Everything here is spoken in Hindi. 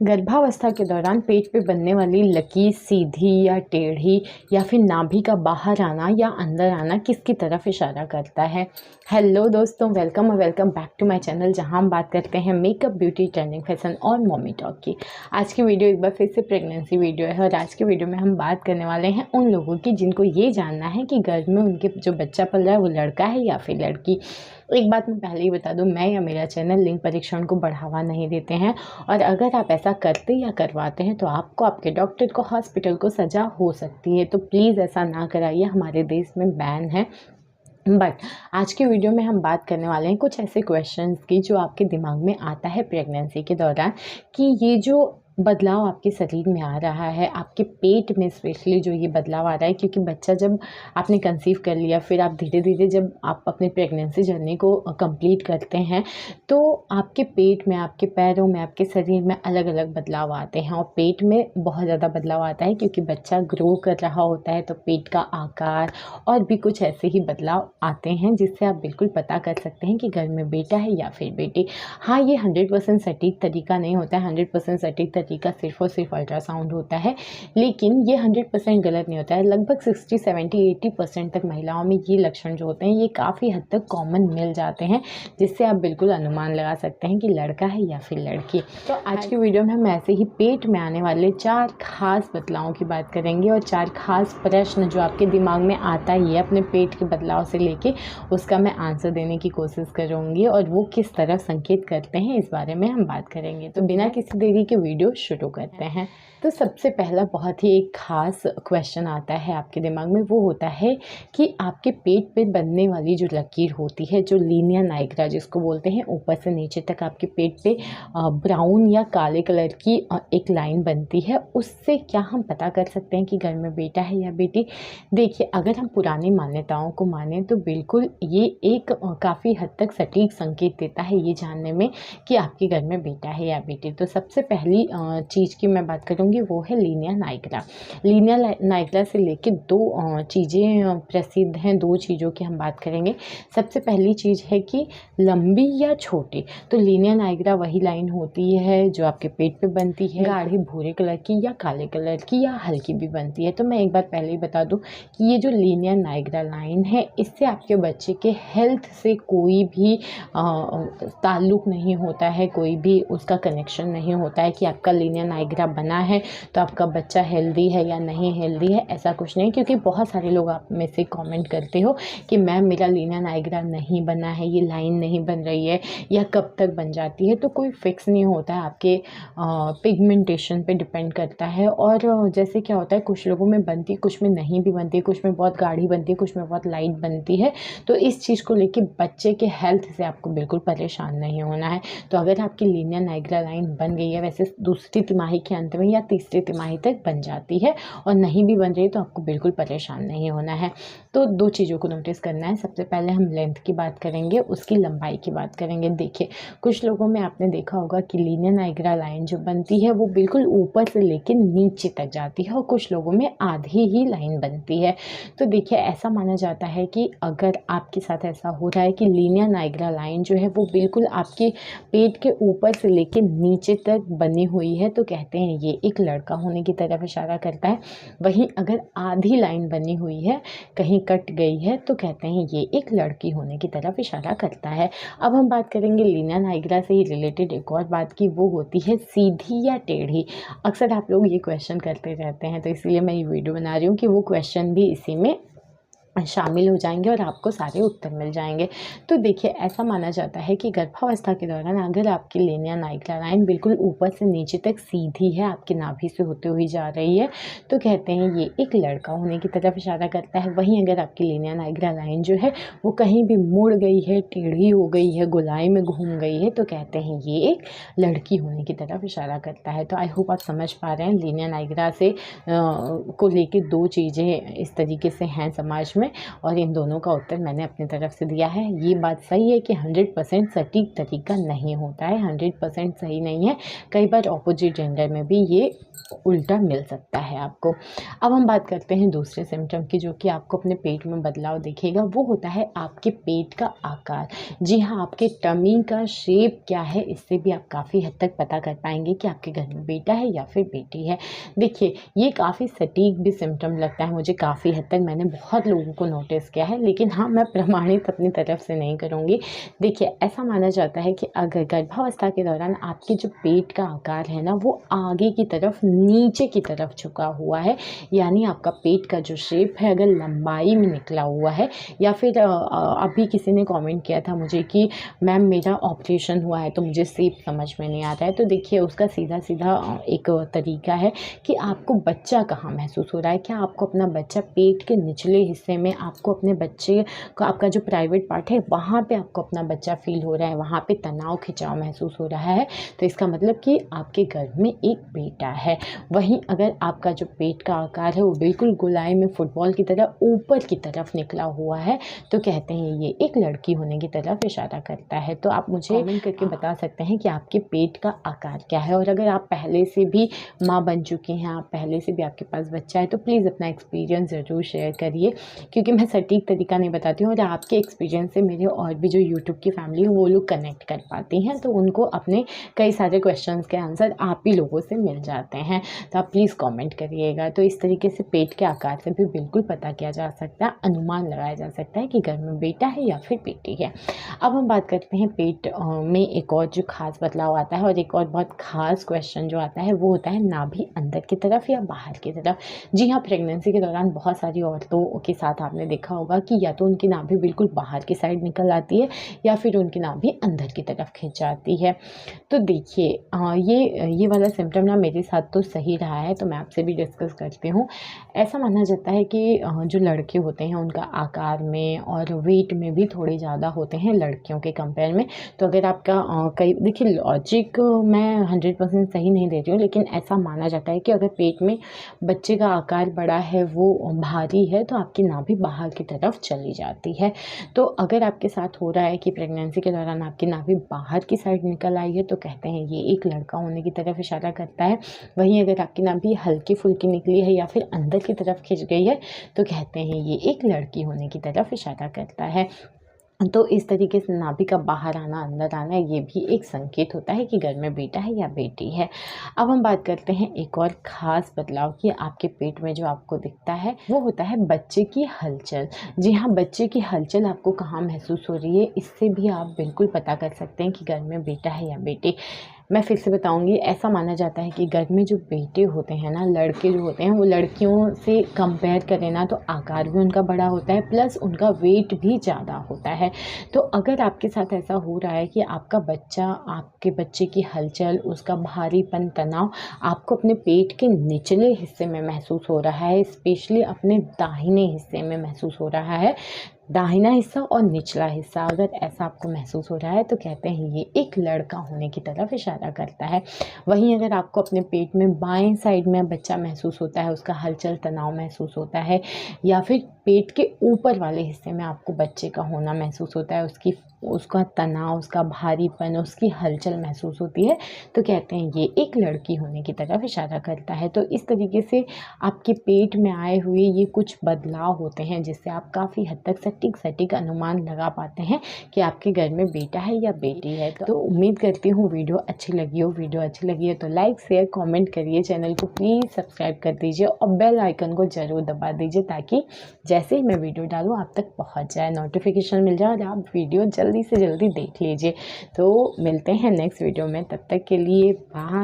गर्भावस्था के दौरान पेट पे बनने वाली लकीर सीधी या टेढ़ी या फिर नाभि का बाहर आना या अंदर आना किसकी तरफ इशारा करता है। हेलो दोस्तों, welcome back to my channel, जहां हम बात करते हैं मेकअप, ब्यूटी, ट्रेंडिंग, फैशन और मॉमी टॉक की। आज की वीडियो एक बार फिर से प्रेगनेंसी वीडियो है और आज की वीडियो में हम बात करने वाले हैं उन लोगों की जिनको ये जानना है कि गर्भ में उनके जो बच्चा पल रहा है वो लड़का है या फिर लड़की। एक बात मैं पहले ही बता दूं, मैं या मेरा चैनल लिंग परीक्षण को बढ़ावा नहीं देते हैं और अगर आप ऐसा करते या करवाते हैं तो आपको, आपके डॉक्टर को, हॉस्पिटल को सज़ा हो सकती है। तो प्लीज़ ऐसा ना कराइए, हमारे देश में बैन है। बट आज की वीडियो में हम बात करने वाले हैं कुछ ऐसे क्वेश्चंस की जो आपके दिमाग में आता है प्रेगनेंसी के दौरान कि ये जो बदलाव आपके शरीर में आ रहा है, आपके पेट में स्पेशली जो ये बदलाव आ रहा है, क्योंकि बच्चा जब आपने कंसीव कर लिया, फिर आप धीरे धीरे जब आप अपने प्रेगनेंसी जर्नी को कंप्लीट करते हैं तो आपके पेट में, आपके पैरों में, आपके शरीर में अलग अलग बदलाव आते हैं। और पेट में बहुत ज़्यादा बदलाव आता है क्योंकि बच्चा ग्रो कर रहा होता है, तो पेट का आकार और भी कुछ ऐसे ही बदलाव आते हैं जिससे आप बिल्कुल पता कर सकते हैं कि घर में बेटा है या फिर बेटी। हाँ, ये 100% सटीक तरीका नहीं होता है, 100% सटीक तरीका सिर्फ और सिर्फ अल्ट्रासाउंड होता है, लेकिन ये 100% गलत नहीं होता है। लगभग 60, 70, 80% तक महिलाओं में ये लक्षण जो होते हैं ये काफ़ी हद तक कॉमन मिल जाते हैं, जिससे आप बिल्कुल अनुमान लगा सकते हैं कि लड़का है या फिर लड़की। तो आज की वीडियो में हम ऐसे ही पेट में आने वाले 4 खास बदलावों की बात करेंगे और 4 खास प्रश्न जो आपके दिमाग में आता ही है अपने पेट के बदलाव से लेके, उसका मैं आंसर देने की कोशिश करूँगी और वो किस तरह संकेत करते हैं इस बारे में हम बात करेंगे। तो बिना किसी देरी के वीडियो शुरू करते हैं। तो सबसे पहला बहुत ही एक खास क्वेश्चन आता है आपके दिमाग में, वो होता है कि आपके पेट पे बनने वाली जो लकीर होती है, जो लीनिया नाइग्रा जिसको बोलते हैं, ऊपर से नीचे तक आपके पेट पे ब्राउन या काले कलर की एक लाइन बनती है, उससे क्या हम पता कर सकते हैं कि घर में बेटा है या बेटी। देखिए, अगर हम पुरानी मान्यताओं को माने तो बिल्कुल ये एक काफ़ी हद तक सटीक संकेत देता है ये जानने में कि आपके घर में बेटा है या बेटी। तो सबसे पहली चीज़ की मैं बात करूँगी वो है लीनिया नाइग्रा। लीनिया नाइग्रा से लेके 2 चीज़ें प्रसिद्ध हैं, 2 चीज़ों की हम बात करेंगे। सबसे पहली चीज़ है कि लंबी या छोटी। तो लीनिया नाइग्रा वही लाइन होती है जो आपके पेट पे बनती है, गाढ़े भूरे कलर की या काले कलर की या हल्की भी बनती है। तो मैं एक बार पहले ही बता दूं कि ये जो लीनिया नाइग्रा लाइन है, इससे आपके बच्चे के हेल्थ से कोई भी ताल्लुक़ नहीं होता है, कोई भी उसका कनेक्शन नहीं होता है कि आपका लीनिया नाइग्रा बना है तो आपका बच्चा हेल्दी है या नहीं हेल्दी है, ऐसा कुछ नहीं। क्योंकि बहुत सारे लोग आप में से कमेंट करते हो कि मैम मेरा लीनिया नाइग्रा नहीं बना है, ये लाइन नहीं बन रही है या कब तक बन जाती है। तो कोई फिक्स नहीं होता है, आपके पिगमेंटेशन पे डिपेंड करता है। और जैसे क्या होता है, कुछ लोगों में बनती, कुछ में नहीं भी बनती, कुछ में बहुत गाढ़ी बनती है, कुछ में बहुत लाइट बनती है। तो इस चीज़ को लेके बच्चे के हेल्थ से आपको बिल्कुल परेशान नहीं होना है। तो अगर आपकी लीनिया नाइग्रा लाइन बन गई है, वैसे दूसरी तिमाही के अंत में या तीसरी तिमाही तक बन जाती है, और नहीं भी बन रही है तो आपको बिल्कुल परेशान नहीं होना है। तो 2 चीज़ों को नोटिस करना है। सबसे पहले हम लेंथ की बात करेंगे, उसकी लंबाई की बात करेंगे। देखिए, कुछ लोगों में आपने देखा होगा कि लीनिया नाइग्रा लाइन जो बनती है वो बिल्कुल ऊपर से लेकर नीचे तक जाती है और कुछ लोगों में आधी ही लाइन बनती है। तो देखिए, ऐसा माना जाता है कि अगर आपके साथ ऐसा हो रहा है कि लीनिया नाइग्रा लाइन जो है वो बिल्कुल आपके पेट के ऊपर से लेकर नीचे तक बनी हुई है, तो कहते हैं ये एक लड़का होने की तरफ इशारा करता है। वहीं अगर आधी लाइन बनी हुई है, कहीं कट गई है, तो कहते हैं ये एक लड़की होने की तरफ इशारा करता है। अब हम बात करेंगे लीनिया नाइग्रा से ही रिलेटेड एक और बात की, वो होती है सीधी या टेढ़ी। अक्सर आप लोग ये क्वेश्चन करते रहते हैं, तो इसलिए मैं ये वीडियो बना रही हूँ कि वो क्वेश्चन भी इसी में शामिल हो जाएंगे और आपको सारे उत्तर मिल जाएंगे। तो देखिए, ऐसा माना जाता है कि गर्भावस्था के दौरान अगर आपकी लीनिया नाइग्रा लाइन बिल्कुल ऊपर से नीचे तक सीधी है, आपकी नाभि से होते हुए जा रही है, तो कहते हैं ये एक लड़का होने की तरफ इशारा करता है। वहीं अगर आपकी लीनिया नाइग्रा लाइन जो है वो कहीं भी मुड़ गई है, टेढ़ी हो गई है, गोलाई में घूम गई है, तो कहते हैं ये एक लड़की होने की तरफ इशारा करता है। तो आई होप आप समझ पा रहे हैं, लीनिया नाइग्रा से को लेके 2 चीज़ें इस तरीके से हैं समाज में। हैं और इन दोनों का उत्तर मैंने अपनी तरफ से दिया है। ये बात सही है कि 100% सटीक तरीका नहीं होता है, 100% सही नहीं है। कई बार ऑपोजिट जेंडर में भी ये उल्टा मिल सकता है आपको। अब हम बात करते हैं दूसरे सिम्टम की, जो कि आपको अपने पेट में बदलाव दिखेगा। वो होता है आपके पेट का आकार। जी हाँ, आपके टमी का शेप क्या है, इससे भी आप काफ़ी हद तक पता कर पाएंगे कि आपके घर में बेटा है या फिर बेटी है। देखिए, ये काफ़ी सटीक भी सिम्टम लगता है मुझे काफ़ी हद तक, मैंने बहुत लोगों को नोटिस किया है, लेकिन हाँ, मैं प्रमाणित अपनी तरफ से नहीं करूँगी। देखिए, ऐसा माना जाता है कि अगर गर्भावस्था के दौरान आपके जो पेट का आकार है ना, वो आगे की तरफ नीचे की तरफ झुका हुआ है, यानी आपका पेट का जो शेप है अगर लंबाई में निकला हुआ है, या फिर अभी किसी ने कमेंट किया था मुझे कि मैम मेरा ऑपरेशन हुआ है तो मुझे शेप समझ में नहीं आता है। तो देखिए, उसका सीधा सीधा एक तरीका है कि आपको बच्चा कहाँ महसूस हो रहा है। क्या आपको अपना बच्चा पेट के निचले हिस्से में, आपको अपने बच्चे का, आपका जो प्राइवेट पार्ट है वहाँ पे आपको अपना बच्चा फील हो रहा है, वहाँ पे तनाव खिंचाव महसूस हो रहा है, तो इसका मतलब कि आपके गर्भ में एक बेटा है। वहीं अगर आपका जो पेट का आकार है वो बिल्कुल गोलाई में फुटबॉल की तरह ऊपर की तरफ निकला हुआ है, तो कहते हैं ये एक लड़की होने की तरफ इशारा करता है। तो आप मुझे कमेंट करके बता सकते हैं कि आपके पेट का आकार क्या है, और अगर आप पहले से भी माँ बन चुकी हैं, आप पहले से भी आपके पास बच्चा है, तो प्लीज़ अपना एक्सपीरियंस ज़रूर शेयर करिए, क्योंकि मैं सटीक तरीका नहीं बताती हूँ और आपके एक्सपीरियंस से मेरे और भी जो यूट्यूब की फैमिली है वो लोग कनेक्ट कर पाती हैं, तो उनको अपने कई सारे क्वेश्चंस के आंसर आप ही लोगों से मिल जाते हैं। तो आप प्लीज़ कमेंट करिएगा। तो इस तरीके से पेट के आकार से भी बिल्कुल पता किया जा सकता है, अनुमान लगाया जा सकता है कि घर में बेटा है या फिर बेटी है। अब हम बात करते हैं पेट में एक और जो खास बदलाव आता है, और एक और बहुत खास क्वेश्चन जो आता है वो होता है नाभि अंदर की तरफ या बाहर की तरफ। जी हाँ, प्रेगनेंसी के दौरान बहुत सारी औरतों के साथ आपने देखा होगा कि या तो उनकी नाभि बिल्कुल बाहर की साइड निकल आती है या फिर उनकी नाभि अंदर की तरफ खिंच जाती है। तो देखिए, ये वाला सिम्टम ना मेरे साथ तो सही रहा है, तो मैं आपसे भी डिस्कस करती हूँ। ऐसा माना जाता है कि जो लड़के होते हैं उनका आकार में और वेट में भी थोड़े ज़्यादा होते हैं लड़कियों के कंपेयर में। तो अगर आपका कई, देखिए लॉजिक मैं 100% सही नहीं दे रही हूँ, लेकिन ऐसा माना जाता है कि अगर पेट में बच्चे का आकार बड़ा है, वो भारी है, तो आपकी नाभि बाहर की तरफ चली जाती है। तो अगर आपके साथ हो रहा है कि प्रेगनेंसी के दौरान आपकी नाभि बाहर की साइड निकल आई है, तो कहते हैं ये एक लड़का होने की तरफ इशारा करता है। वहीं अगर आपकी नाभि हल्की फुल्की निकली है या फिर अंदर की तरफ खिंच गई है, तो कहते हैं ये एक लड़की होने की तरफ इशारा करता है। तो इस तरीके से नाभि का बाहर आना, अंदर आना, ये भी एक संकेत होता है कि घर में बेटा है या बेटी है। अब हम बात करते हैं एक और ख़ास बदलाव की। आपके पेट में जो आपको दिखता है वो होता है बच्चे की हलचल। जी हाँ, बच्चे की हलचल आपको कहाँ महसूस हो रही है, इससे भी आप बिल्कुल पता कर सकते हैं कि घर में बेटा है या बेटी। मैं फिर से बताऊंगी, ऐसा माना जाता है कि घर में जो बेटे होते हैं ना, लड़के जो होते हैं, वो लड़कियों से कंपेयर करें ना तो आकार भी उनका बड़ा होता है, प्लस उनका वेट भी ज़्यादा होता है। तो अगर आपके साथ ऐसा हो रहा है कि आपका बच्चा, आपके बच्चे की हलचल, उसका भारीपन, तनाव आपको अपने पेट के निचले हिस्से में महसूस हो रहा है, स्पेशली अपने दाहिने हिस्से में महसूस हो रहा है, दाहिना हिस्सा और निचला हिस्सा, अगर ऐसा आपको महसूस हो रहा है, तो कहते हैं ये एक लड़का होने की तरफ इशारा करता है। वहीं अगर आपको अपने पेट में बाएं साइड में बच्चा महसूस होता है, उसका हलचल तनाव महसूस होता है, या फिर पेट के ऊपर वाले हिस्से में आपको बच्चे का होना महसूस होता है, उसका तनाव, उसका भारीपन, उसकी हलचल महसूस होती है, तो कहते हैं ये एक लड़की होने की तरफ इशारा करता है। तो इस तरीके से आपके पेट में आए हुए ये कुछ बदलाव होते हैं, जिससे आप काफ़ी हद तक सटीक अनुमान लगा पाते हैं कि आपके घर में बेटा है या बेटी है। तो उम्मीद करती हूँ वीडियो अच्छी लगी हो। वीडियो अच्छी लगी है तो लाइक, शेयर, कमेंट करिए, चैनल को प्लीज़ सब्सक्राइब कर दीजिए और बेल आइकन को ज़रूर दबा दीजिए, ताकि जैसे ही मैं वीडियो डालूँ आप तक पहुँच जाए, नोटिफिकेशन मिल जाए और आप वीडियो जल्दी से जल्दी देख लीजिए। तो मिलते हैं नेक्स्ट वीडियो में, तब तक के लिए बाय।